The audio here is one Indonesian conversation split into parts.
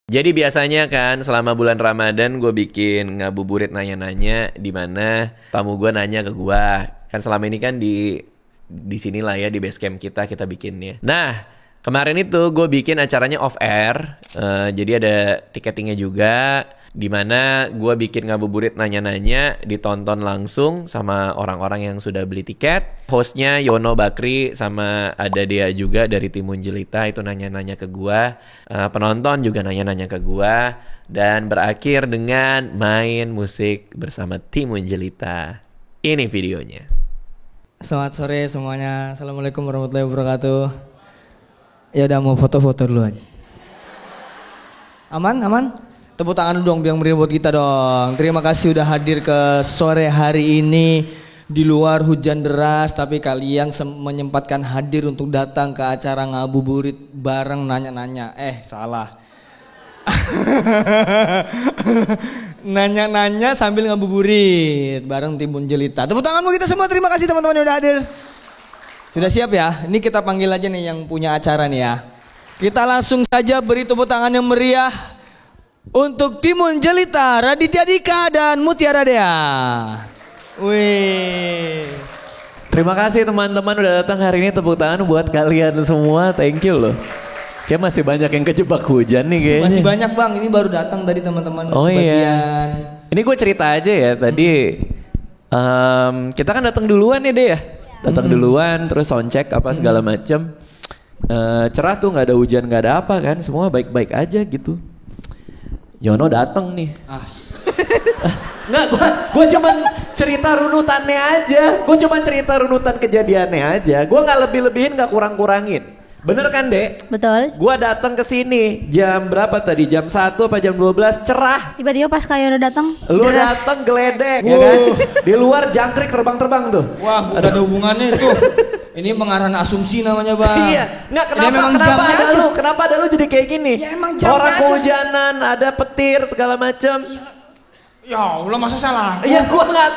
Jadi biasanya kan selama bulan Ramadan gue bikin ngabuburit nanya-nanya di mana tamu gue nanya ke gue. Kan selama ini kan di sinilah ya di base camp kita bikinnya. Nah, kemarin itu gue bikin acaranya off air. Jadi ada tiketingnya juga di mana gue bikin ngabuburit nanya-nanya ditonton langsung sama orang-orang yang sudah beli tiket. Hostnya Yono Bakri sama ada Dea juga dari tim Munjelita itu nanya-nanya ke gue. Penonton juga nanya-nanya ke gue. Dan berakhir dengan main musik bersama tim Munjelita. Ini videonya. Selamat sore semuanya. Assalamualaikum warahmatullahi wabarakatuh. Ya udah mau foto-foto dulu aja. Aman? Tepuk tangan dulu dong biar meriah buat kita dong. Terima kasih udah hadir ke sore hari ini. Di luar hujan deras tapi kalian menyempatkan hadir untuk datang ke acara ngabuburit bareng nanya-nanya. Salah. Nanya-nanya sambil ngabuburit bareng tim Munjelita. Tepuk tanganmu kita semua. Terima kasih teman-teman yang udah hadir. Sudah siap ya? Ini kita panggil aja nih yang punya acara nih ya. Kita langsung saja beri tepuk tangan yang meriah untuk tim Munjelita, Raditya Dika dan Mutiara Dea. Wih. Terima kasih teman-teman udah datang hari ini. Tepuk tangan buat kalian semua. Thank you loh. Kayak masih banyak yang kejebak hujan nih kayaknya. Masih banyak bang, ini baru datang tadi teman-teman sebagian. Iya. Ini gue cerita aja ya tadi. Kita kan datang duluan ya deh ya. Datang duluan terus soundcheck apa segala macem. Cerah tuh nggak ada hujan nggak ada apa kan. Semua baik-baik aja gitu. Yono datang nih. Nggak, gue cuman cerita runutannya aja. Gue cuman cerita runutan kejadiannya aja. Gue nggak lebih-lebihin nggak kurang-kurangin. Bener kan Dek? Betul. Gua datang ke sini jam berapa tadi? Jam 1 apa jam 12 cerah. Tiba-tiba pas kayak udah datang. Lu datang geledek ya kan? Di luar jangkrik terbang-terbang tuh. Wah, bukan ada hubungannya itu. Ini pengarang asumsi namanya bang. Iya, nggak kenapa ada lu jadi kayak gini? Ya emang jamnya orang aja. kehujanan, ada petir segala macam. Ya Allah masa salah? Iya, gua nggak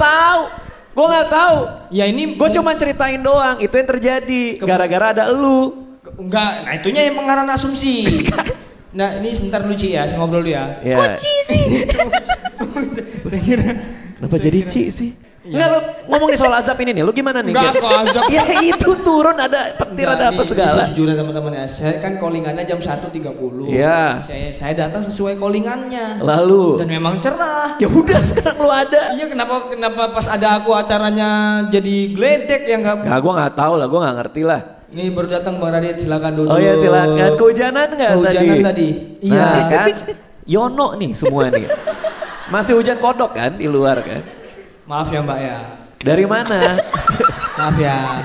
tahu. Ya ini Gue cuma ceritain doang. Itu yang terjadi. Gara-gara ada elu. Enggak, nah itunya yang pengarang asumsi. Nah ini sebentar dulu Ci ya, saya ngobrol dulu ya. Kok Ci sih? Kenapa jadi Ci sih? Enggak lu ngomong nih soal azab ini nih, lu gimana nih? Enggak kok azab. Ya itu turun ada petir ada apa segala. Sejujurnya teman-teman ya, saya kan callingannya jam 1.30. Iya. Saya datang sesuai callingannya. Lalu? Dan memang cerah. Ya udah sekarang lu ada. Iya kenapa pas ada aku acaranya jadi geledek ya enggak? Ya gua nggak tahu lah, gua nggak ngerti lah. Ini baru datang Bang Radit, silakan duduk. Oh iya silakan. Kehujanan nggak tadi? Kehujanan tadi. Iya. Nah, kan? Yono nih semua nih. Masih hujan kodok kan di luar kan? Maaf ya Mbak ya. Dari mana? Maaf ya.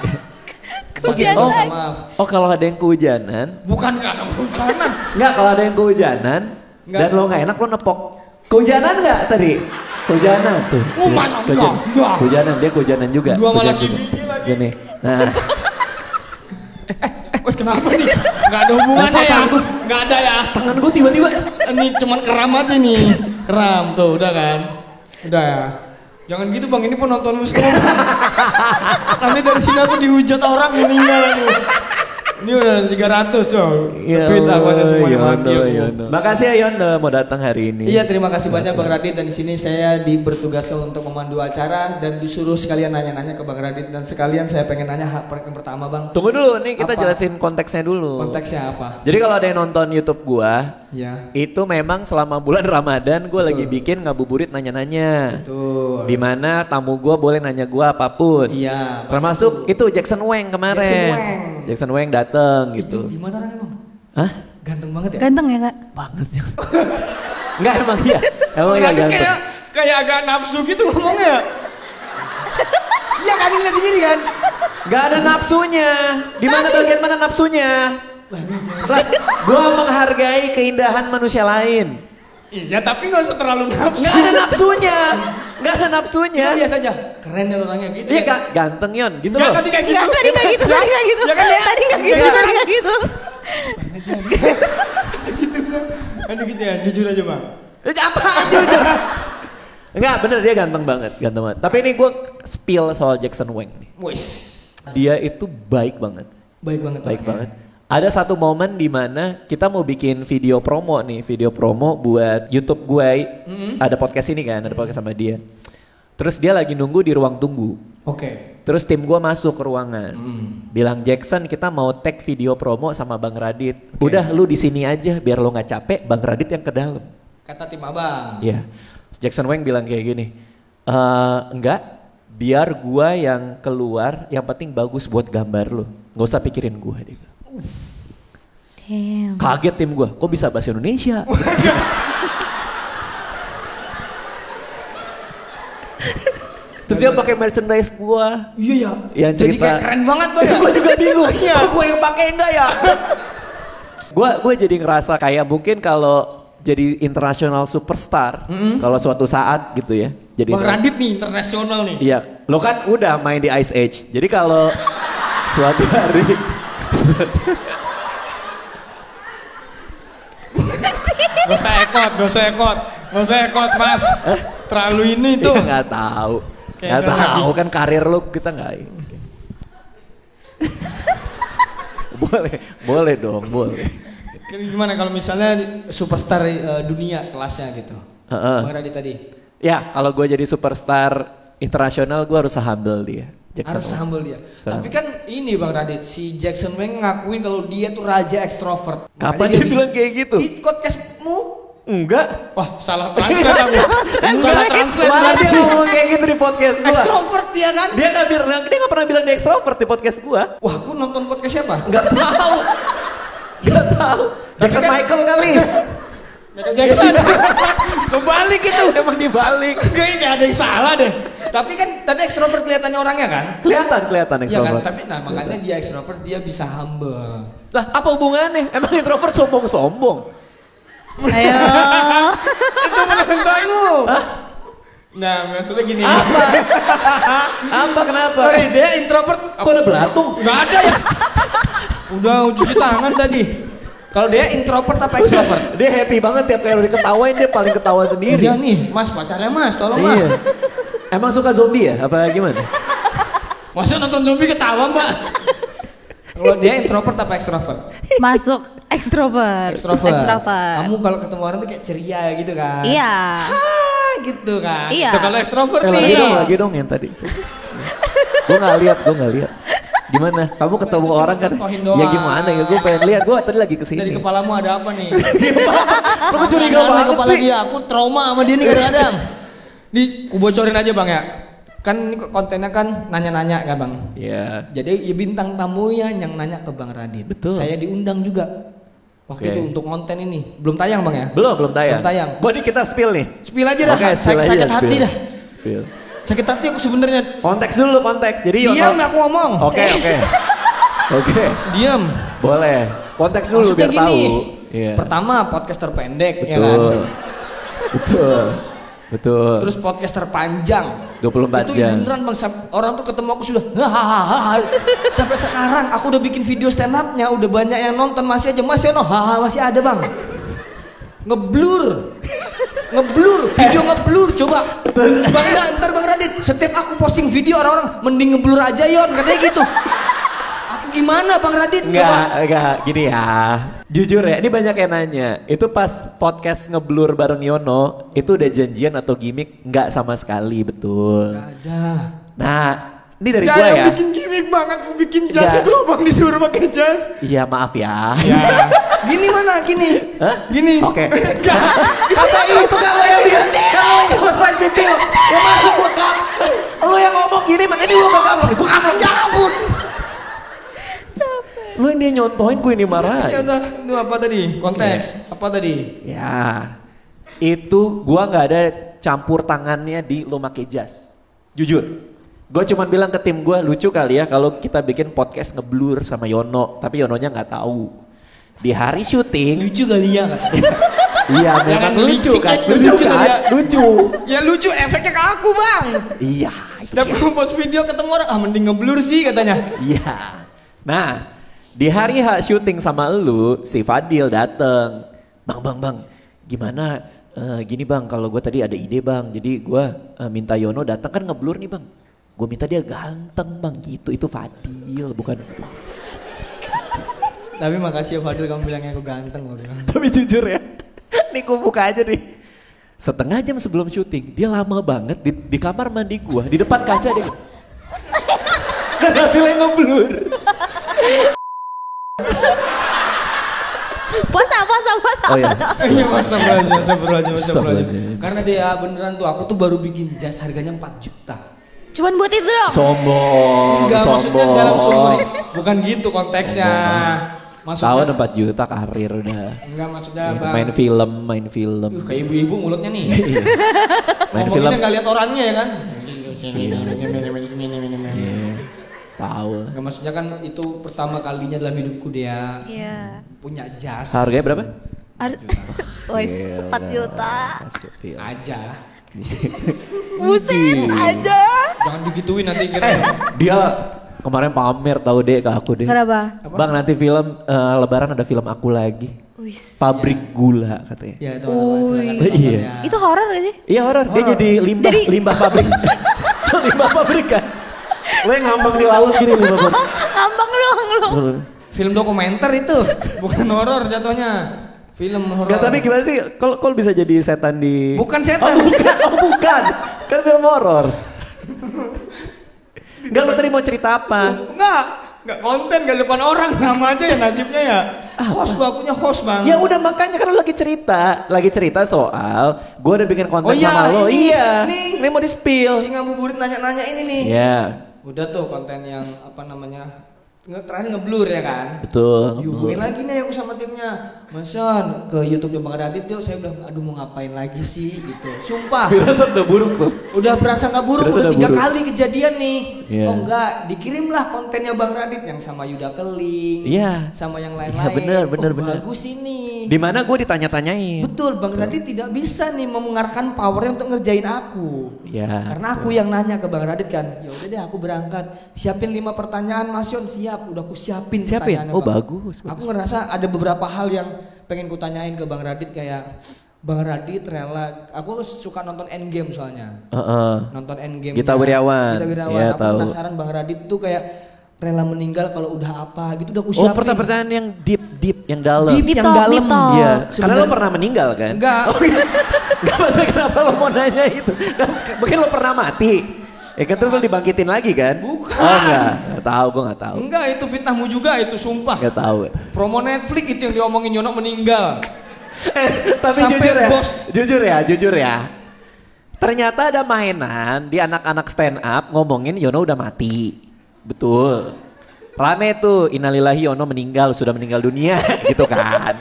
Kehujanan. Maaf. Oh kalau ada yang kehujanan? Bukan karena kehujanan. Enggak, kalau ada yang kehujanan dan lo nggak enak lo nepok. Kehujanan nggak tadi? Kehujanan tuh. Oh masa enggak? Kehujanan, dia kehujanan juga. Dua malah Hujan juga. Gini. Nah. Kenapa nih? Gak ada hubungannya ya? Gak ada ya? Tangan gue tiba-tiba. Ini cuman keram aja nih. Keram tuh, udah kan? Udah ya? Jangan gitu bang, ini penontonmu semua. Nanti dari sini aku dihujat orang meninggal nih. Ini udah 300 dong. Tweet aku aja semuanya mati. Makasih ya Yon udah mau datang hari ini. Iya terima kasih banyak Bang Radit, dan di sini saya bertugaskan untuk memandu acara dan disuruh sekalian nanya-nanya ke Bang Radit, dan sekalian saya pengen nanya yang pertama Bang. Tunggu dulu nih kita Apa? jelasin konteksnya dulu. Konteksnya apa? Jadi kalau ada yang nonton YouTube gua, Ya. itu memang selama bulan Ramadan gua lagi bikin ngabuburit nanya-nanya. Betul. Dimana tamu gua boleh nanya gua apapun. Iya. Termasuk itu Jackson Wang kemarin. Jackson Wang dateng gitu. Itu gimana orangnya Bang? Hah? Ganteng banget ya? Ganteng ya kak? Banget ya. Enggak emang iya. Emang iya ganteng. Kayak agak nafsu gitu ngomongnya ya. Iya kan ngeliat sendiri kan? Gak ada nafsunya. Di mana bagian mana nafsunya? Gua menghargai keindahan manusia lain. Iya tapi gak usah terlalu nafsu. Gak ada nafsunya. Gak ada nafsunya. Biasa aja. Keren ya orangnya gitu. Iya ya. Kak, ganteng Yon, gitu Nggak, loh. tadi kayak gitu. Tadi nggak gitu. Ya kan ya? Tadi nggak gitu. Kan gitu ya, jujur aja Bang. Apaan jujur? Enggak, bener dia ganteng banget. Tapi ini gue spill soal Jackson Wang nih. Wis. Dia itu baik banget. Baik banget. Baik banget. Ada satu momen di mana kita mau bikin video promo buat YouTube gue. Ada podcast ini kan, ada podcast sama dia. Terus dia lagi nunggu di ruang tunggu. Oke. Terus tim gue masuk ke ruangan. Bilang, Jackson, kita mau tag video promo sama Bang Radit. Udah lu di sini aja biar lu nggak capek, Bang Radit yang ke dalam. Kata tim abang. Iya. Jackson Wang bilang kayak gini. Enggak, biar gua yang keluar, yang penting bagus buat gambar lu. Nggak usah pikirin gua. Dia bilang. Damn. Kaget tim gua, kok bisa bahasa Indonesia? Terus dia pakai merchandise gua. Iya ya. Yang Jadi cerita. kayak keren banget tuh ya. Gua juga bingung. Iya. Kok gua yang pakai enggak ya? Gua jadi ngerasa kayak mungkin kalau jadi international superstar, kalau suatu saat gitu ya. Jadi Bang Radit nih internasional nih. Iya, lo kan udah main di Ice Age. Jadi kalau suatu hari Gak usah ekot mas. Terlalu ini tuh. ya nggak tahu. Kayak Nggak saya tahu kan karir lo kita nggak. boleh dong, boleh. Gimana kalau misalnya superstar dunia kelasnya gitu? Bang Radit tadi. Ya, kalau gue jadi superstar internasional, gue harus humble dia. Jackson Harus Wang. humble dia. Tapi kan ini Bang Radit, si Jackson Wang ngakuin kalau dia tuh raja ekstrovert. Kapan Makanya dia bisa- bilang kayak gitu? Di podcastmu? Enggak. Wah, salah translate aku. Salah translate. Wah, dia ngomong kayak gitu di podcast gue. Ekstrovert dia kan? Dia nggak pernah bilang dia ekstrovert di podcast gue. Wah, aku nonton podcast siapa? Nggak tahu. Nggak tahu. Jackson kan- Michael kali. Michael Jackson. Kebalik itu. Emang dibalik. Kayaknya nggak ada yang salah deh. Tapi ekstrovert kelihatannya orangnya kan? Kelihatan Iya kan? ekstrovert. Tapi makanya dia ekstrovert, dia bisa humble. Lah, apa hubungannya? Emang introvert sombong-sombong? Ayo. Itu menentangmu. Nah, maksudnya gini. Apa kenapa? Sorry, dia introvert. Kok ada belatung? Nggak ada ya? Udah cuci tangan tadi. Kalau dia introvert apa extrovert? Dia happy banget tiap kali diketawain, dia paling ketawa sendiri. Iya nih, mas pacarnya mas, tolong mas. Iya. Emang suka zombie ya? Apa gimana? Masa nonton zombie ketawa mbak? Kalau dia introvert apa extrovert? Masuk ekstrovert. Extrovert. Kamu kalau ketemu orang tuh kayak ceria gitu kan? Iya. Ah, gitu kan? Iya. Itu kalau extrovert Lagi nih. dong yang tadi. Gue nggak lihat. Gimana? Kamu ketemu Cuma orang kan? contohin doang. Ya gimana ya? Gue pengen lihat. Gue tadi lagi kesini. Dari kepalamu ada apa nih? Lu curiga Aneh-aneh banget kepala sih. dia, aku trauma sama dia nih kadang-kadang. Nih, aku bocorin aja bang ya. Kan ini kontennya kan nanya-nanya kan bang. Iya. Jadi ya bintang tamu ya yang nanya ke Bang Radit. Betul. Saya diundang juga. Waktu Oke. itu untuk konten ini. Belum tayang bang ya? Belum tayang. Belum tayang. Buat kita spill nih. Spill aja dah. Oke, spill aja, Sakit hati spill. dah. Spill. Sakit hati aku sebenarnya. Konteks dulu konteks. Jadi Diam aku ngomong. Oke. Diam. Boleh. Konteks dulu Maksudnya biar gini. tahu. Iya. Pertama podcast terpendek ya kan. Betul. Terus podcast terpanjang. 24 itu jam. beneran bang, orang tuh ketemu aku sudah hahaha. Sampai sekarang aku udah bikin video stand up-nya, udah banyak yang nonton, masih aja Mas Yono, haha masih ada bang. Ngeblur, video ngeblur coba. Bang ntar Bang Radit, setiap aku posting video orang-orang mending ngeblur aja Yon, katanya gitu. Aku gimana Bang Radit? Coba. Enggak, gini ya. Jujur ya, ini banyak yang nanya. Itu pas podcast ngeblur bareng Yono, itu udah janjian atau gimmick? Enggak sama sekali, betul. Gak ada. Nah, ini dari Gak gua yang ya. bikin gimmick banget, aku bikin jas Enggak. itu loh bang, disuruh pakai jas. Iya, maaf ya. Gini mana? Gini. Hah? Gini. Oke. Gak. Kata itu kalau yang bilang, kalau yang buat titil, ya mah gua kam. Lu yang ngomong gini, makanya gua gak kam. Gua kam nyabut. Lu yang dia nyontohin, gue ini marah. Ya udah, itu apa tadi? Konteks. Apa tadi? Ya, itu gua nggak ada campur tangannya di lo make jas. Jujur, gue cuma bilang ke tim gue lucu kali ya kalau kita bikin podcast ngeblur sama Yono, tapi Yononya nggak tahu. Di hari syuting, Lucu kali ya. iya Jangan memang lucu licik kan, aja, lucu lucu kan, ya. lucu. Ya lucu efeknya ke aku bang. Iya, itu Setiap dia. aku post video ketemu orang, mending ngeblur sih katanya. Iya. Nah, di hari hak syuting sama lu, si Fadil dateng. Bang, gimana? Gini bang, kalau gue tadi ada ide bang. Jadi gue minta Yono datang kan ngeblur nih bang. Gue minta dia ganteng bang gitu. Itu Fadil, bukan. Tapi makasih ya Fadil kamu bilangnya aku ganteng loh. Tapi jujur ya, nih gue buka aja nih. Setengah jam sebelum syuting, dia lama banget di kamar mandi gua, di depan kaca dia. Dan hasilnya ngeblur. Puasa. Oh iya. Iya astagfirullahaladzim. Astagfirullahaladzim. Karena dia beneran tuh aku tuh baru bikin jas harganya 4 juta. Cuman buat itu dong. Sombong. Enggak maksudnya dalam sumber. Bukan gitu konteksnya. Tahun 4 juta karir udah. Enggak maksudnya bang. Main film. Kayak ibu-ibu mulutnya nih. Main film. Ngomonginnya nggak lihat orangnya ya kan? Tahu. Enggak maksudnya kan itu pertama kalinya dalam hidupku dia Iya. punya jas. Harganya berapa? Wes 4 juta. Aja. Buset aja. Jangan digituin nanti kira. Dia kemarin pamer tahu deh ke aku deh. Kenapa? Bang nanti film Lebaran ada film aku lagi. Wis. Pabrik gula katanya. Ya teman-teman silakan Iya. nonton ya. Itu horor gak sih? Iya horor. Dia jadi limbah pabrik. Limbah pabrik kan. Gue ngambang di laut gini limbah pabrik. Ngambang dong. Film dokumenter itu, bukan horor jatuhnya. Film horor. Gak tapi gimana sih? Kalau bisa jadi setan di? Bukan setan. Bukan. Kan film horor. Enggak, lo tadi mau cerita apa? Enggak konten, enggak depan orang, sama aja ya nasibnya ya. Host gua akunya host bang. Ya udah makanya kan lo lagi cerita soal gue udah bikin konten Oh iya, sama lo. ini, Iya. ini. Ini mau di spill. Si ngabuburit nanya-nanya ini nih. Iya. Udah tuh konten yang apa namanya terakhir ngeblur ya kan. Betul. Dihubungin lagi nih aku sama timnya. Mason ke YouTube-nya Bang Radit yuk. Saya bilang aduh mau ngapain lagi sih gitu. Sumpah. Firasat udah buruk tuh. Udah berasa nggak buruk, Berasa udah udah 3 buruk. kali kejadian nih. Iya. Oh enggak, dikirimlah kontennya Bang Radit yang sama Yuda Keling. Iya. Sama yang Iya, lain-lain. bener. Bagus ini. Di mana gue ditanya-tanyain. Betul, Bang Radit tidak bisa nih mengarahkan powernya untuk ngerjain aku. Iya. Karena aku yang nanya ke Bang Radit kan. Ya udah deh aku berangkat. Siapin 5 pertanyaan Mas Yon, siap. Udah aku siapin pertanyaannya, Oh Bang. bagus. Aku ngerasa ada beberapa hal yang pengen ku tanyain ke Bang Radit kayak Bang Radit rela, aku suka nonton Endgame soalnya. Nonton Endgame. Gita Wirjawan. Ya, aku tahu. penasaran Bang Radit tuh kayak rela meninggal kalau udah apa gitu udah aku Oh siapin. pertanyaan yang deep yang dalam. Deep Deep yang talk, dalam. deep talk. Iya. Karena Sebenarnya- lo pernah meninggal kan? Enggak. Oh, iya. Enggak maksudnya kenapa lo mau nanya itu? Mungkin lo pernah mati. Ya kan terus lo dibangkitin lagi kan? Bukan. Oh enggak tahu, gue nggak tahu. Enggak, itu fitnahmu juga itu sumpah. Nggak tahu. Promo Netflix itu yang diomongin Yono meninggal. Tapi Sampai jujur ya. Ternyata ada mainan di anak-anak stand up ngomongin Yono udah mati. Betul. Rame tuh, innalillahi Yono sudah meninggal dunia gitu kan.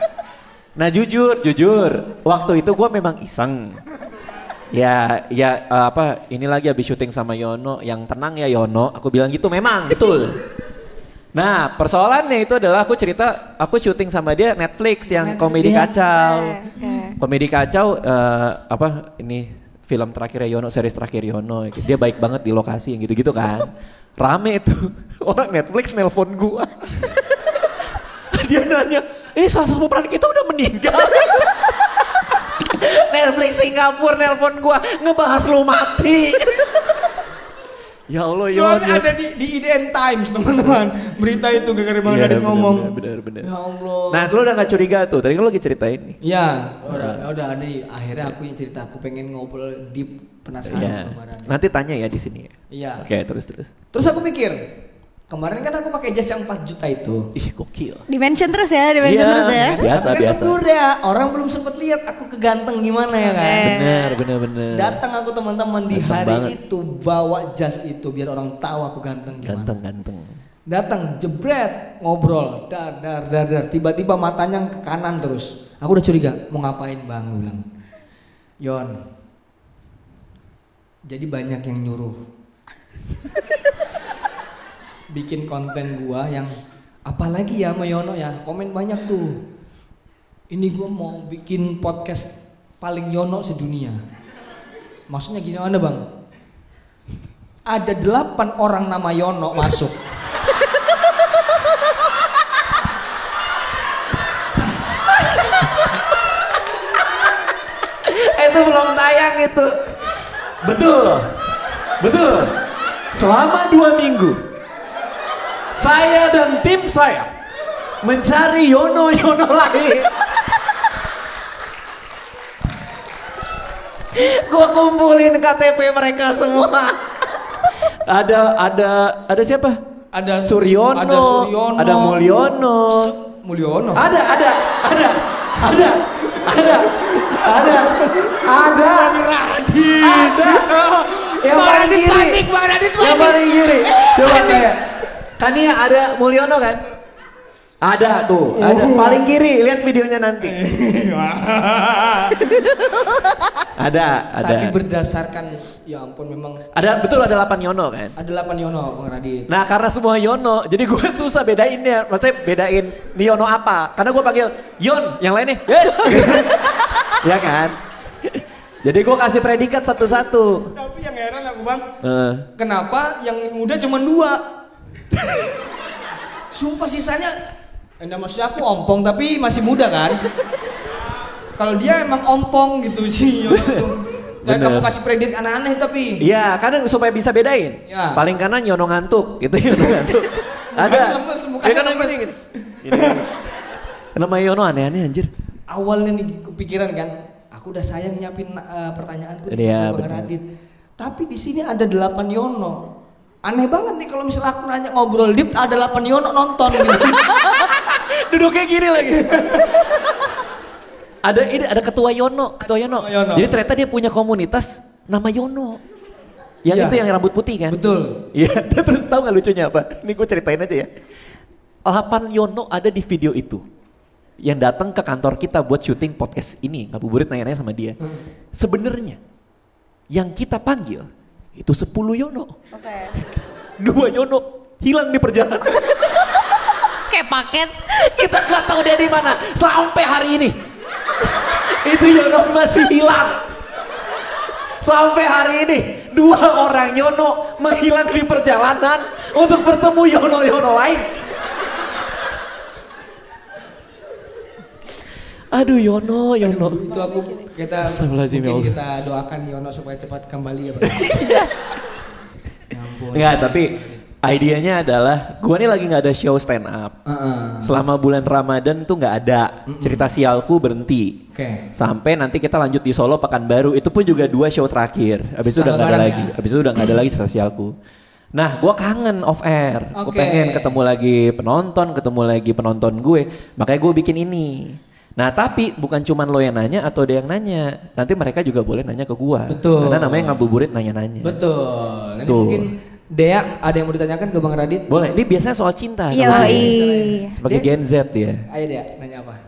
Nah jujur, waktu itu gue memang iseng. Ini lagi habis syuting sama Yono, yang tenang ya Yono, aku bilang gitu memang, betul. Nah persoalannya itu adalah aku syuting sama dia Netflix yang komedi kacau. Komedi kacau, ini film terakhirnya Yono, series terakhir Yono, dia baik banget di lokasi yang gitu-gitu kan. Rame itu, orang Netflix nelpon gua. Dia nanya, salah satu pemeran kita udah meninggal. Netflix Singapura nelpon gua ngebahas lu mati. Ya Allah, Soalnya ada di IDN Times teman-teman. Berita itu gara-gara Bang Radit ngomong. Bener. Ya Allah. Nah, lu udah gak curiga tuh. Tadi kan lu lagi ceritain nih. Iya, udah ada akhirnya aku yang cerita, aku pengen ngobrol deep penasaran Iya. sama Radit. Nanti tanya ya di sini. Iya. Oke, terus. Terus aku mikir, kemarin kan aku pakai jas yang 4 juta itu. Ih, gokil. Dimension terus ya, dimension Iya. terus ya. Biasa. Tapi kan ngeblur ya, orang belum sempet lihat aku keganteng gimana ya kan. Bener. Datang aku teman-teman di Ganteng hari banget. itu bawa jas itu biar orang tahu aku ganteng gimana. Ganteng. Datang jebret ngobrol dar tiba-tiba matanya ke kanan terus. Aku udah curiga mau ngapain bang, aku bilang. Yon, jadi banyak yang nyuruh bikin konten gua yang apalagi ya sama Yono ya, komen banyak tuh. Ini gua mau bikin podcast paling Yono sedunia. Maksudnya gini mana bang? Ada 8 orang nama Yono masuk. Itu belum tayang itu. Betul. Selama 2 minggu saya dan tim saya mencari Yono lain. Gua kumpulin KTP mereka semua. Ada siapa? Ada Suryono, ada Suryono, ada Mulyono. Mulyono. Ada. Yang paling kiri. Yang paling kiri. Coba kayak. Kan ya ada Mulyono kan? Ada tuh, ada paling kiri. Lihat videonya nanti. Ada. Tapi berdasarkan, ya ampun memang. Betul ada 8 Yono kan? Ada 8 Yono, Bang Radit. Nah karena semua Yono, jadi gue susah bedainnya. Maksudnya bedain ini Yono apa? Karena gue panggil Yon, yang lainnya ya kan? Jadi gue kasih predikat satu-satu. Tapi yang heran aku Bang, kenapa yang muda cuma 2? Sumpah sisanya, maksudnya aku ompong tapi masih muda kan? Kalau dia emang ompong gitu sih Yono. Dan kamu kasih predikat aneh-aneh tapi. Iya, karena supaya bisa bedain. Ya. Paling kanan Yono ngantuk, gitu Yono ngantuk. Ada. Mukanya lemes. Gini. Kenapa Yono aneh-aneh anjir? Awalnya nih kepikiran kan, aku udah sayang nyiapin pertanyaanku di Bang Radit. Tapi di sini ada 8 Yono. Aneh banget nih kalau misalnya aku nanya ngobrol deep ada 8 Yono nonton gitu. Duduknya gini lagi. Ada ketua Yono. Jadi ternyata dia punya komunitas nama Yono. Yang itu yang rambut putih kan? Betul. Iya, terus tahu nggak lucunya apa? Ini gue ceritain aja ya. 8 Yono ada di video itu. Yang datang ke kantor kita buat syuting podcast ini. Ngabuburit nanya-nanya sama dia. Sebenarnya yang kita panggil itu 10 Yono. Oke. 2 Yono hilang di perjalanan. Kayak paket. Kita nggak tahu dia di mana sampai hari ini. Itu Yono masih hilang. Sampai hari ini 2 orang Yono menghilang di perjalanan untuk bertemu Yono lain. Aduh Yono. Itu kita mungkin kita doakan Yono supaya cepat kembali ya Bang. Ya ampun. Enggak, tapi idenya adalah gue nih lagi nggak ada show stand up. Selama bulan Ramadan tuh nggak ada. Cerita sialku berhenti. Sampai nanti kita lanjut di Solo Pekanbaru. Itu pun juga 2 show terakhir. Abis itu udah nggak ada lagi. Abis itu udah nggak ada lagi cerita sialku. Nah, gue kangen off air. Gue pengen ketemu lagi penonton gue. Makanya gue bikin ini. Nah, tapi bukan cuma lo yang nanya atau dia yang nanya. Nanti mereka juga boleh nanya ke gue. Betul. Karena namanya ngabuburit nanya-nanya. Betul. Nanti mungkin Dea ada yang mau ditanyakan ke Bang Radit? Boleh. Ini biasanya soal cinta. Iya. Sebagai Gen Z dia. Ayo Dea, nanya apa?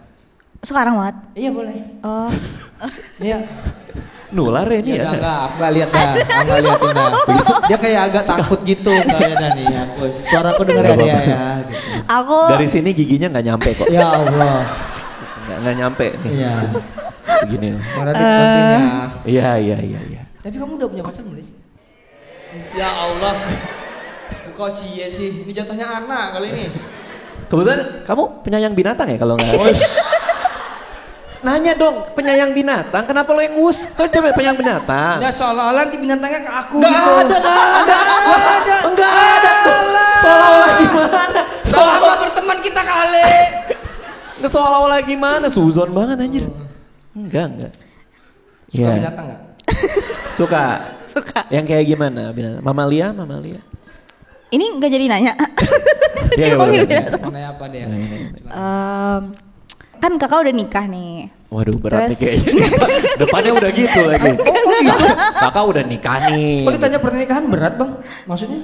Sekarang banget. Iya boleh. Oh. Iya. Nular ya ini ya? Enggak, aku gak lihat dah. Aku gak liatin dah. Dia kayak agak takut gitu kayaknya nih. Suara aku denger ya Dea ya. Gitu. Aku. Dari sini giginya nggak nyampe kok. Ya Allah. Nggak nyampe nih. Iya. Begini. Bang Radit bantuin ya. Iya. Tapi kamu udah punya pacar belum sih? Ya Allah. Kok cie sih? Ini jatuhnya anak kali ini. Kebetulan kamu penyayang binatang ya kalau nggak? Nanya dong, penyayang binatang. Kenapa lo yang ngus? Kan coba penyayang binatang. Ya seolah-olah nanti binatangnya ke aku Nggak gitu. ada. Enggak ada. Seolah-olah gimana? Selama berteman kita kali. Seolah-olah gimana? Suzon banget anjir. Enggak. Suka binatang nggak? Suka. Yang kayak gimana? Mamalia? Ini nggak jadi nanya. Iya, Nanya apa Dea? Kan kakak udah nikah nih. Waduh berat nih kayaknya. Depannya udah gitu lagi. Kakak udah nikah nih. Kalau ditanya pernikahan berat Bang? Maksudnya?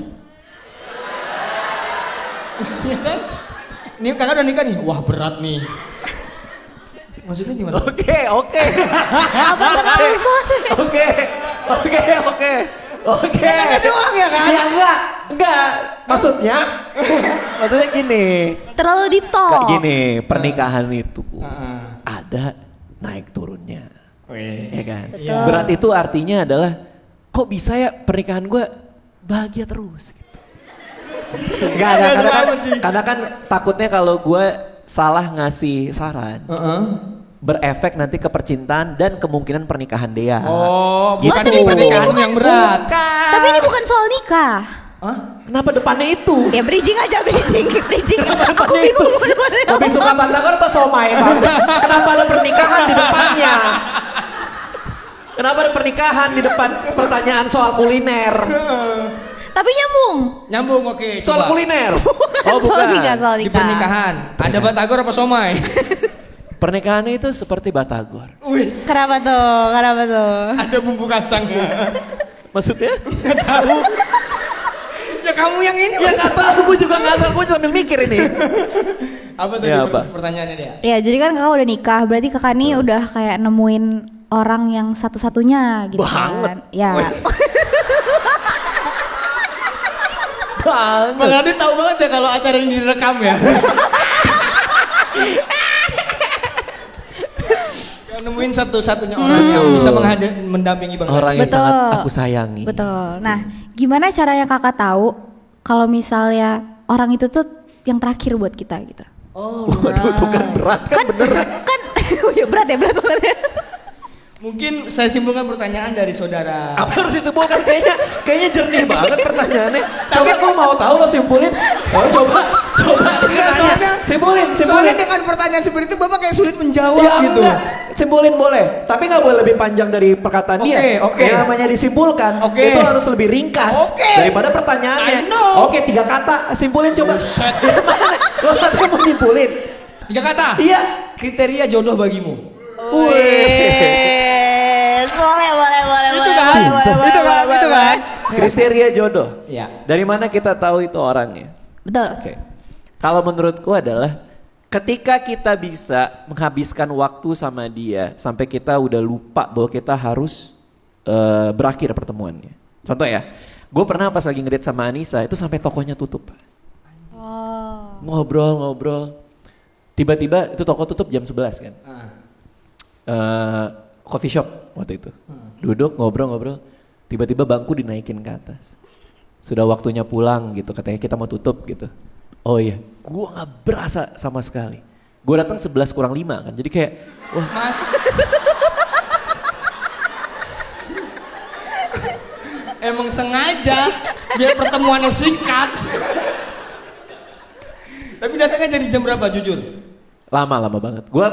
Iya kan? Nih kakak udah nikah nih. Wah berat nih. Maksudnya gimana? Oke. Apa terlalu Oke. Nanya doang ya kan? Ya enggak. Maksudnya gini. terlalu deep talk. Gini, pernikahan itu ada naik turunnya. Ya kan? Betul. Berat itu artinya adalah kok bisa ya pernikahan gue bahagia terus gitu. Karena kan takutnya kalau gue salah ngasih saran. Berefek nanti ke percintaan dan kemungkinan pernikahan Dea. Oh, gitu. bukan di pernikahan yang berat. Tapi ini bukan soal nikah. Hah? Kenapa depannya itu? Ya bridging aja, bridging. Aku Depannya itu. bingung bener-bener. Lebih suka batagor atau somai, Bang? Kenapa ada pernikahan di depannya? Kenapa ada pernikahan di depan pertanyaan soal kuliner? Tapi nyambung. Nyambung, oke. Soal coba. kuliner. Oh Soal nikah, bukan. soal Di nikah. pernikahan. Ada batagor apa somai? Pernikahannya itu seperti batagor. Wis. Kenapa tuh? Ada bumbu kacang. Maksudnya? Gak tahu. Ya kamu yang ini. Ya nggak tahu, gue juga nggak tahu. Gue sambil mikir ini. Apa tadi Ya, apa? pertanyaannya dia? Ya jadi kan kakak udah nikah, berarti kakak nih udah kayak nemuin orang yang satu-satunya gitu Banget. kan. Ya. Banget. Bang Radit tahu banget ya kalau acara ini direkam ya. Yang nemuin satu-satunya orang yang bisa mendampingi Bang Radit. Orang yang Betul. sangat aku sayangi. Betul. Nah, gimana caranya kakak tahu kalau misalnya orang itu tuh yang terakhir buat kita gitu? Oh, Waduh, itu kan berat kan bener. Kan, oh ya berat banget ya. Mungkin saya simpulkan pertanyaan dari saudara. Apa harus disimpulkan? Kayaknya jernih banget pertanyaannya. Coba kau mau tahu lo simpulin? Oh, coba. Enggak, soalnya Simpulin. Soalnya dengan pertanyaan seperti itu Bapak kayak sulit menjawab Ya gitu. enggak, simpulin boleh. Tapi nggak boleh lebih panjang dari perkataan dia. Oke. Yang namanya disimpulkan, Oke. itu harus lebih ringkas Oke. daripada pertanyaannya. I know. Oke, 3 kata. Simpulin coba. Lo katanya mau nyimpulin? 3 kata. Iya. Kriteria jodoh bagimu. Wes, boleh. Itu kan? Itu kan? Kriteria jodoh. Iya. Dari mana kita tahu itu orangnya? Betul. Oke. Kalau menurutku adalah ketika kita bisa menghabiskan waktu sama dia sampai kita udah lupa bahwa kita harus berakhir pertemuannya. Contoh ya, gue pernah pas lagi ngedate sama Anissa itu sampai tokonya tutup. Oh. Ngobrol. Tiba-tiba itu toko tutup jam 11 kan. Coffee shop waktu itu. Duduk ngobrol. Tiba-tiba bangku dinaikin ke atas. Sudah waktunya pulang gitu, katanya kita mau tutup gitu. Oh iya, gue gak berasa sama sekali. Gue datang 11 kurang 5 kan, jadi kayak, wah Mas. Emang sengaja biar pertemuannya singkat. Tapi datangnya jadi jam berapa jujur? lama banget. Gue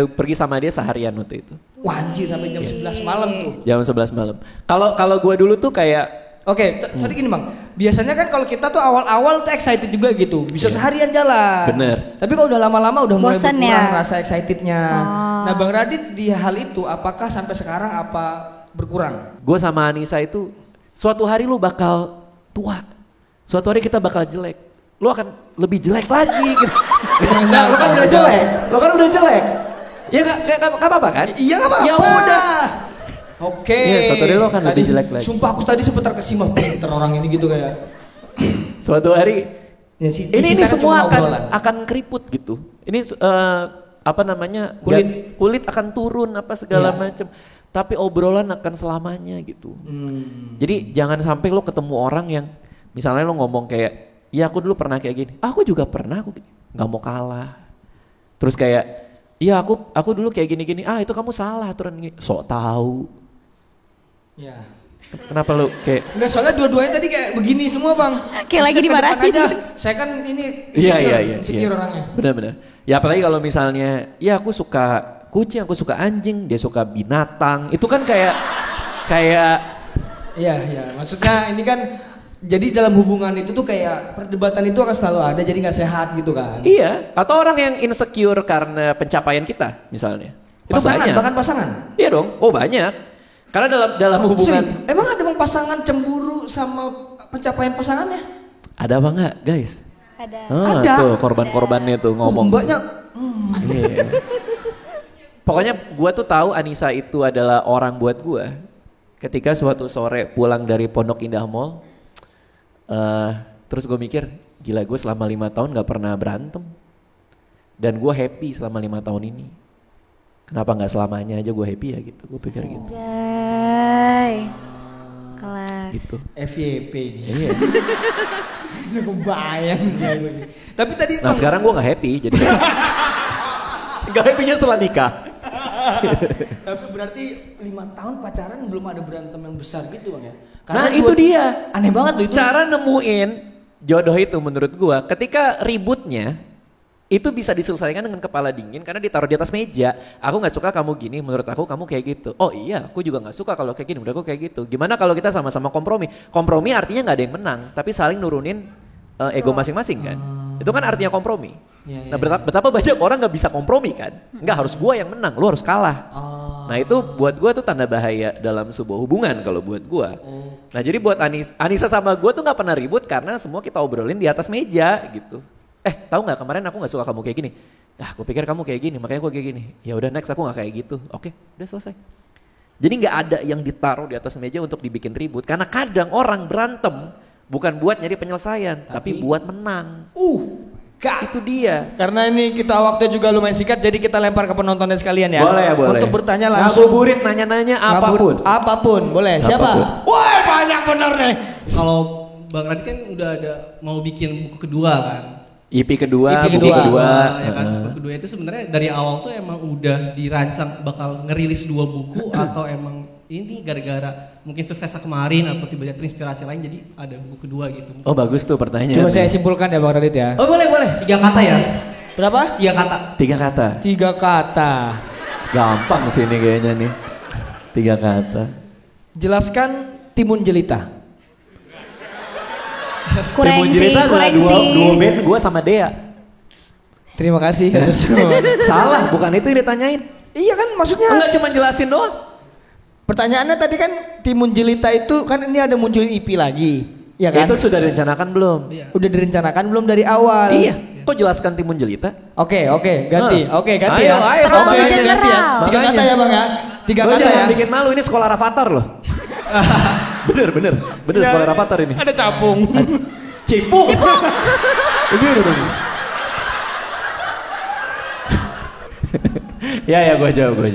pergi sama dia seharian waktu itu. Wajib sampai jam 11 malam tuh. Jam 11 malam. Kalau gue dulu tuh kayak, Oke, tadi gini Bang. Biasanya kan kalau kita tuh awal-awal tuh excited juga gitu. Bisa seharian jalan. Bener. Tapi kalau udah lama-lama udah mulai Bosen berkurang ya? rasa excitednya. Oh. Nah Bang Radit di hal itu apakah sampai sekarang apa berkurang? gue sama Anissa itu suatu hari lu bakal tua. Suatu hari kita bakal jelek. Lu akan lebih jelek lagi gitu. Nah, lo kan udah jelek. Ya gak apa-apa kan? Iya nggak apa-apa. Ya udah. Oke. Iya, suatu hari lo akan lebih jelek lagi. Sumpah aku tadi sempet terkesima pinter orang ini gitu kayak. Suatu hari Ya, ini disisakan semua cuma obrolan. akan keriput gitu. Ini apa namanya? Kulit akan turun apa segala Iya. macam. Tapi obrolan akan selamanya gitu. Jadi jangan sampai lo ketemu orang yang misalnya lo ngomong kayak, ya aku dulu pernah kayak gini. Aku juga pernah, aku nggak mau kalah. Terus kayak, iya aku dulu kayak gini-gini. Itu kamu salah aturan gini. Sok tahu. Ya. Kenapa lo kayak? Enggak, soalnya dua-duanya tadi kayak begini semua Bang. Kayak lagi Maksudnya ke depan dimarahin. aja. Saya kan ini insecure orangnya. Benar-benar. Ya apalagi kalau misalnya, ya aku suka kucing, aku suka anjing, dia suka binatang. Itu kan kayak Iya, maksudnya ini kan jadi dalam hubungan itu tuh kayak perdebatan itu akan selalu ada, jadi nggak sehat gitu kan. iya. Atau orang yang insecure karena pencapaian kita misalnya. Itu Pasangan, banyak. bahkan pasangan. Iya dong. Oh banyak. Karena dalam hubungan Serius? Emang ada bang pasangan cemburu sama pencapaian pasangannya? ada apa enggak, guys? Ada. Ada. Tuh korban-korbannya tuh ngomong. Mbaknya, Iya. Pokoknya gua tuh tahu Anissa itu adalah orang buat gua. Ketika suatu sore pulang dari Pondok Indah Mall, terus gue mikir, gila gue selama 5 tahun gak pernah berantem. Dan gue happy selama 5 tahun ini. Kenapa gak selamanya aja gue happy ya gitu, gue pikir gitu. Jai. Kelas. Gitu. FYP ini. Iya. Bisa kebayang sih. Tapi tadi Nah sekarang gue gak happy jadi. Gak happy-nya setelah nikah. Tapi berarti 5 tahun pacaran belum ada berantem yang besar gitu bang ya? Nah itu dia. Aneh banget tuh itu. Cara nemuin jodoh itu menurut gua ketika ributnya itu bisa diselesaikan dengan kepala dingin karena ditaruh di atas meja. Aku nggak suka kamu gini, menurut aku kamu kayak gitu. Oh iya, aku juga nggak suka kalau kayak gini, menurut aku kayak gitu. Gimana kalau kita sama-sama kompromi? Kompromi artinya nggak ada yang menang, tapi saling nurunin ego masing-masing kan. Itu kan artinya kompromi. Nah betapa banyak orang nggak bisa kompromi kan? Nggak harus gua yang menang, lu harus kalah. Nah itu buat gua tuh tanda bahaya dalam sebuah hubungan kalau buat gua. Nah jadi buat Anissa sama gua tuh nggak pernah ribut karena semua kita obrolin di atas meja gitu. Tahu nggak kemarin aku nggak suka kamu kayak gini. Aku pikir kamu kayak gini, makanya aku kayak gini. Ya udah next aku nggak kayak gitu. Oke, udah selesai. Jadi nggak ada yang ditaruh di atas meja untuk dibikin ribut. Karena kadang orang berantem bukan buat nyari penyelesaian, tapi buat menang. Itu dia. Karena ini kita waktu juga lumayan singkat, jadi kita lempar ke penontonnya sekalian ya. Boleh. Untuk bertanya langsung. Ngabuburit nanya-nanya apapun. Boleh. Siapa? Woi banyak bener nih. Kalau Bang Radit kan udah ada mau bikin buku kedua kan. IP kedua. Ya kan, buku kedua itu sebenarnya dari awal tuh emang udah dirancang bakal ngerilis 2 buku atau emang ini gara-gara mungkin suksesnya kemarin atau tiba-tiba terinspirasi lain jadi ada buku kedua gitu. Oh bagus tuh pertanyaan. Coba saya simpulkan ya Bang Radit ya. Oh boleh. 3 kata ya. Berapa? 3 kata. 3 kata. Gampang sih ini kayaknya nih. 3 kata. Jelaskan timun jelita. Kurang sih. Dua band gue sama Dea. Terima kasih. Salah, bukan itu yang ditanyain. Iya kan maksudnya. Enggak cuma jelasin doang. Pertanyaannya tadi kan timun jelita itu kan ini ada munculin IP lagi. Ya kan? Itu sudah direncanakan belum? Udah direncanakan belum dari awal? Iya. Kok jelaskan timun jelita? Oke, ganti. Ganti Ayo, ya. Terlalu Oke, general. ganti ya. 3 kata ya Bang ya. 3 Lo kata jangan ya. bikin malu, ini sekolah Rafathar loh. bener sekolah Rafathar ini. Ada capung. Cipung. Ini dong. Ya gue jawab.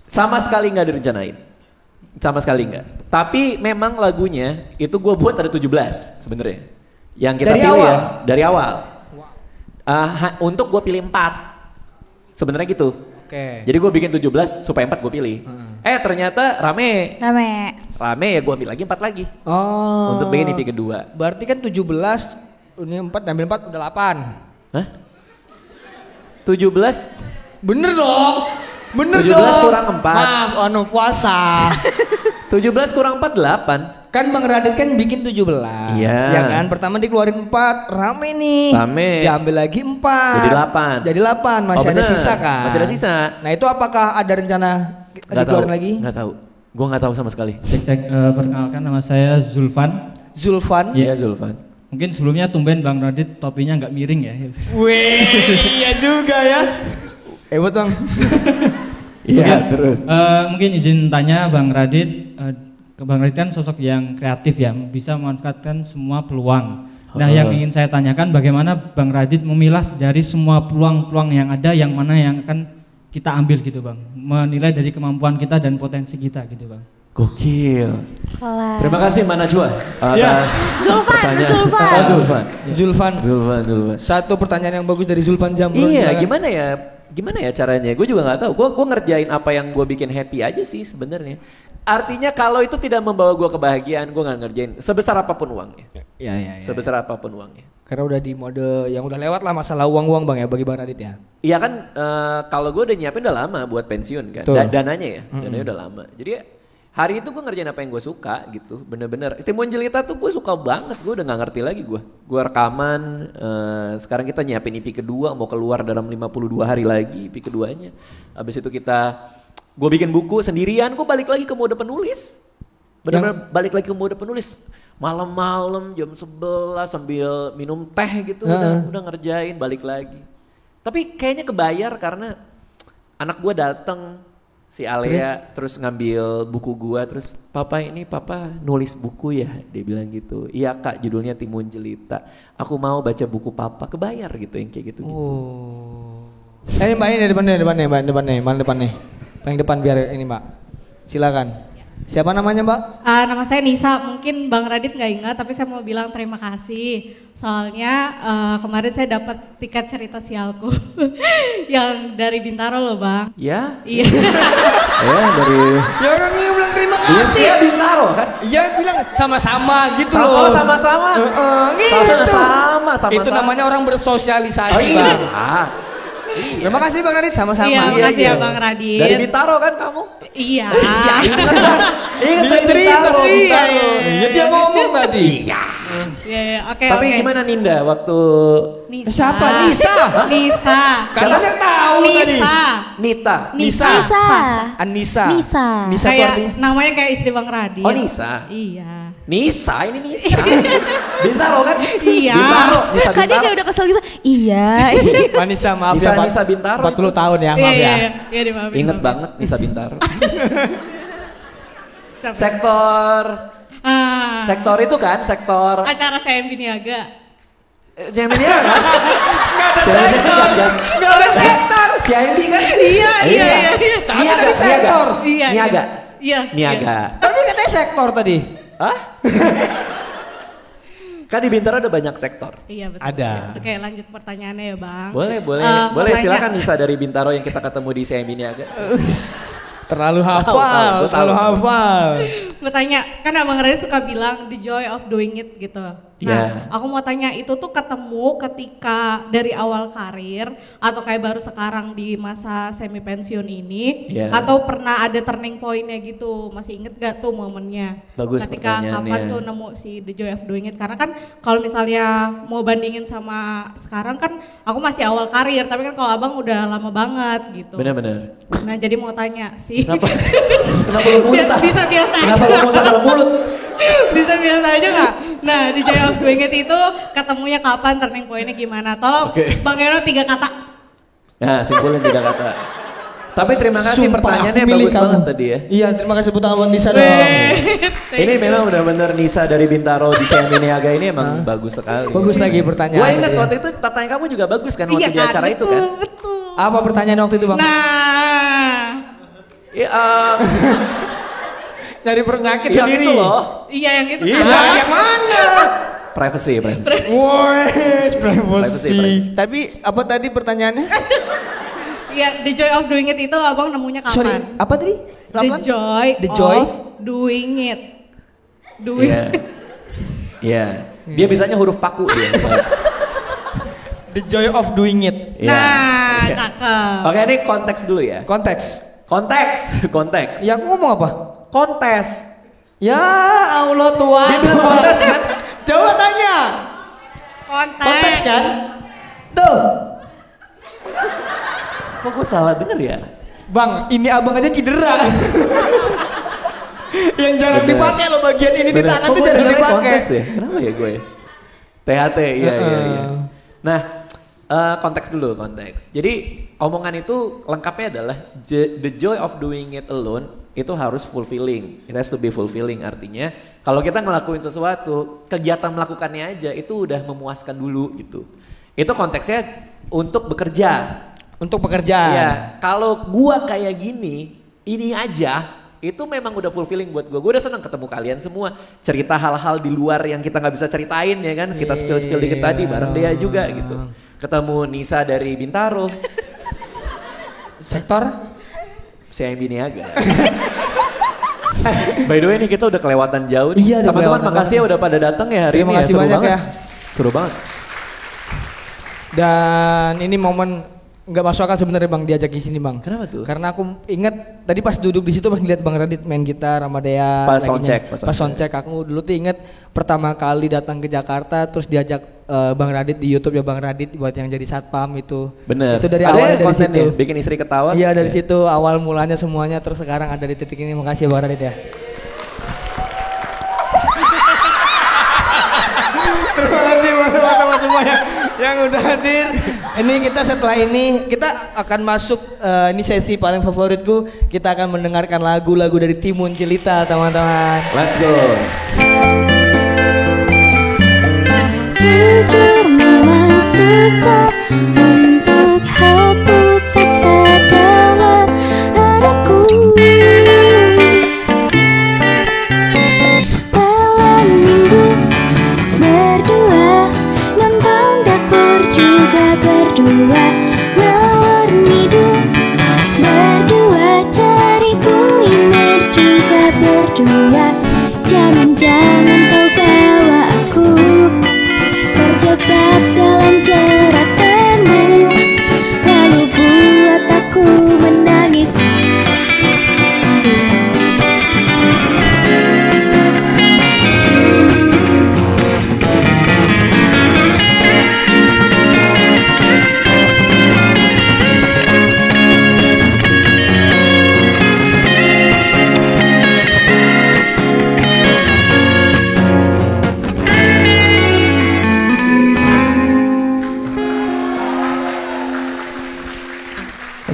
Sama sekali nggak direncanain. Sama sekali nggak. Tapi memang lagunya itu gue buat ada 17 sebenarnya. Yang kita dari pilih awal? ya dari awal. Untuk gue pilih 4. Sebenarnya gitu. Oke. Jadi gue bikin 17 supaya 4 gue pilih. Ternyata rame ya gue ambil lagi 4 lagi. Oh. Untuk bikin EP kedua. Berarti kan 17 ini 4 ambil 4 udah 8. Hah? 17 Bener dong. 17 kurang 4. Maaf, puasa. 17 kurang 4 8. Kan Bang Radit kan bikin 17. Iya. Ya kan? Pertama dikeluarin 4, rame nih. Rame. Diambil lagi 4. Jadi 8. Masih ada sisa kan? Masih ada sisa. Nah, itu apakah ada rencana dikeluarin lagi? Enggak tahu. Gue enggak tahu sama sekali. Cek, perkenalkan nama saya Zulfan. Iya, Zulfan. Mungkin sebelumnya tumben Bang Radit topinya nggak miring ya. Wih, iya juga ya. Bang. Iya, terus. Mungkin izin tanya Bang Radit, Bang Radit kan sosok yang kreatif ya, bisa memanfaatkan semua peluang. Nah, yang ingin saya tanyakan bagaimana Bang Radit memilah dari semua peluang-peluang yang ada, yang mana yang akan kita ambil gitu Bang, menilai dari kemampuan kita dan potensi kita gitu Bang. Gokil. Kelas. Terima kasih Mbak Najwa atas Zulfan. Zulfan. Zulfan. Satu pertanyaan yang bagus dari Zulfan Jamron. Iya, gimana ya caranya? Gue juga nggak tahu. Gue ngerjain apa yang gue bikin happy aja sih sebenarnya. Artinya kalau itu tidak membawa gue kebahagiaan, gue nggak ngerjain sebesar apapun uangnya. Iya. Sebesar apapun uangnya. Karena udah di mode yang udah lewat lah masalah uang Bang ya bagi Bang Radit ya. Iya kan, kalau gue udah nyiapin udah lama buat pensiun kan. Dananya ya, dananya udah lama. Jadi hari itu gue ngerjain apa yang gue suka gitu, bener-bener. Timun jelita tuh gue suka banget, gue udah gak ngerti lagi gue. Gue rekaman, sekarang kita nyiapin EP kedua, mau keluar dalam 52 hari lagi EP keduanya. Habis itu gue bikin buku sendirian, gue balik lagi ke mode penulis. Bener-bener balik lagi ke mode penulis. Malam-malam jam 11 sambil minum teh gitu, udah ngerjain, balik lagi. Tapi kayaknya kebayar karena anak gue dateng. Si Alea terus ngambil buku gua, terus papa nulis buku ya, dia bilang gitu. Iya kak, judulnya Timun Jelita. Aku mau baca buku papa, kebayar gitu yang kayak gitu. Ini Mbak, ini depan nih. Paling depan biar ini Mbak. Silakan. Siapa namanya Mbak? Nama saya Nisa, mungkin Bang Radit nggak ingat, tapi saya mau bilang terima kasih. Soalnya kemarin saya dapat tiket cerita sialku yang dari Bintaro loh Bang. Ya? Iya. Ya dari... Ya orang ini bilang terima Iya, kasih. dia Bintaro kan? Iya bilang sama-sama gitu loh. Sama-sama. Gitu. Sama-sama. Itu namanya orang bersosialisasi Oh iya. Bang. Terima kasih Bang Radit sama-sama. Iya, makasih ya Bang Radit. Dari Bintaro kan kamu? Iya. Ingat Dia cerita Bintaro. Iya. Iya dia ngomong tadi. Iya, oke. Tapi oke. gimana Ninda waktu Nisa. Siapa? Nisa. Nisa. Katanya tahu tadi. Nisa. Nita? Nisa. Nisa. Anissa. Nisa. Nisa tuh Kayak artinya. namanya kayak istri Bang Radit. Oh Nisa? Iya. Nisa, ini Nisa. Bintaro kan? Iya. Bintaro, Nisa Kan dia Bintaro. kayak udah kesel gitu. Iya. Nisa maaf Nisa, ya Pak. Nisa Bintaro. 40 tahun ya, Iya, maaf ya. Iya, dimaafin. Ingat maafin. banget Nisa Bintaro. Capek. Sektor itu kan, sektor Acara CMB Niaga. Gemini kan? Gak ada sektor. CIMB kan? Iya. Tapi tadi sektor. Iya. Niaga. Iya. Niaga. Tapi katanya sektor tadi. Hah? Kan di Bintaro ada banyak sektor. Iya betul. Ada. Oke, lanjut pertanyaannya ya Bang. Boleh, boleh. mau Boleh tanya- silakan Nisa dari Bintaro yang kita ketemu di CIMB Niaga. Terlalu Tahu, hafal, tahu. terlalu hafal. Mau tanya, kan Abang Radit suka bilang the joy of doing it gitu. Nah, Iya. aku mau tanya itu tuh ketemu ketika dari awal karir atau kayak baru sekarang di masa semi pensiun ini, Iya. atau pernah ada turning point-nya gitu? Masih inget gak tuh momennya? Bagus ketika pertanyaannya. kapan tuh nemu si the joy of doing it? Karena kan kalau misalnya mau bandingin sama sekarang kan aku masih awal karir, tapi kan kalau Abang udah lama banget gitu. Benar-benar. Nah, jadi mau tanya sih. Kenapa? Kenapa lu muntah? Bisa biasa Kenapa aja. lu muntah dalam mulut? Bisa biasa aja nggak? Nah di Joy of Doing It itu ketemunya kapan, turning point-nya gimana? Tolong Oke. Bang Eno 3 kata. Nah, simpulin 3 kata. Tapi terima kasih Sumpah, pertanyaannya aku milih bagus kamu. banget tadi ya. Iya, terima kasih tepuk tangan buat Nisa dong. Ini memang benar-benar Nisa dari Bintaro di CIMB Niaga ini emang bagus sekali. Bagus lagi pertanyaan. Gue ingat tadi ya. waktu itu pertanyaan kamu juga bagus kan waktu Iya di acara itu kan. Betul. Apa pertanyaan waktu itu Bang? Nah, Iya, Nyari penyakit yang sendiri. itu loh. iya yang itu Iya. kan. Yang mana? Privacy. Wes, Privacy. privacy. Tapi apa tadi pertanyaannya? Iya, The Joy of Doing It itu abang nemunya kapan? Sorry, apa tadi? The Joy, The Joy? of Doing It. Doing Iya. Iya. Dia bisanya huruf paku dia. The joy of doing it. Iya. Nah, Iya. cakep. Oke, ini konteks dulu ya. Konteks. Konteks. Ya aku ngomong apa? Kontes. Ya Allah Tuhan. Dia bilang kontes kan? Coba tanya. Konteks kan? Tuh. Kok gue salah denger ya? Bang, ini abang aja cedera. Yang jarang Bener. dipakai loh bagian ini di Bener. tangan Kok tuh gue jarang dengernya dipakai. kontes ya? Kenapa ya gue? THT, iya. Nah, konteks dulu, konteks. Jadi omongan itu lengkapnya adalah the joy of doing it alone itu harus fulfilling. It has to be fulfilling, artinya kalau kita ngelakuin sesuatu, kegiatan melakukannya aja itu udah memuaskan dulu gitu. Itu konteksnya untuk bekerja. Untuk pekerjaan. Iya, kalau gua kayak gini, ini aja itu memang udah fulfilling buat gua. Gua udah seneng ketemu kalian semua, cerita hal-hal di luar yang kita nggak bisa ceritain ya kan. Kita spill dikit tadi bareng Dea juga gitu. Ketemu Nisa dari Bintaro, Sektor? CIMB Niaga. By the way nih kita udah kelewatan jauh nih. Iya, udah Teman-teman kelewatan makasih ya udah pada datang ya hari Terima ini ya. kasih Seru banyak banget. ya. Seru banget. Dan ini momen nggak masuk akal sebenarnya Bang diajak di sini Bang. Kenapa tuh? Karena aku inget tadi pas duduk di situ pas ngeliat Bang Radit main gitar sama Dea. Pas lagi soundcheck, nyanyi. pas Pas soundcheck. soundcheck aku dulu tuh inget pertama kali datang ke Jakarta terus diajak Bang Radit di YouTube ya Bang Radit buat yang jadi satpam itu. Bener. Itu dari Ada awalnya ya dari konten situ. ya, bikin istri ketawa. Iya dari situ awal mulanya semuanya terus sekarang ada di titik ini. Makasih ya Bang Radit ya. Terima kasih buat teman-teman semua yang udah hadir. Ini kita setelah ini kita akan masuk ini sesi paling favoritku. Kita akan mendengarkan lagu-lagu dari Timun Jelita teman-teman. Let's go. Jujur memang susah untuk hapus rasa dalam hatiku. kita berdua. Jangan-jangan kau bawa aku terjebak dalam jeratanmu, lalu buat aku menangis.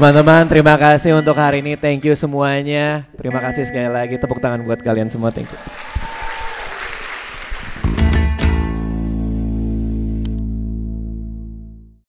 Teman-teman, terima kasih untuk hari ini. Thank you semuanya. Terima kasih sekali lagi. Tepuk tangan buat kalian semua. Thank you.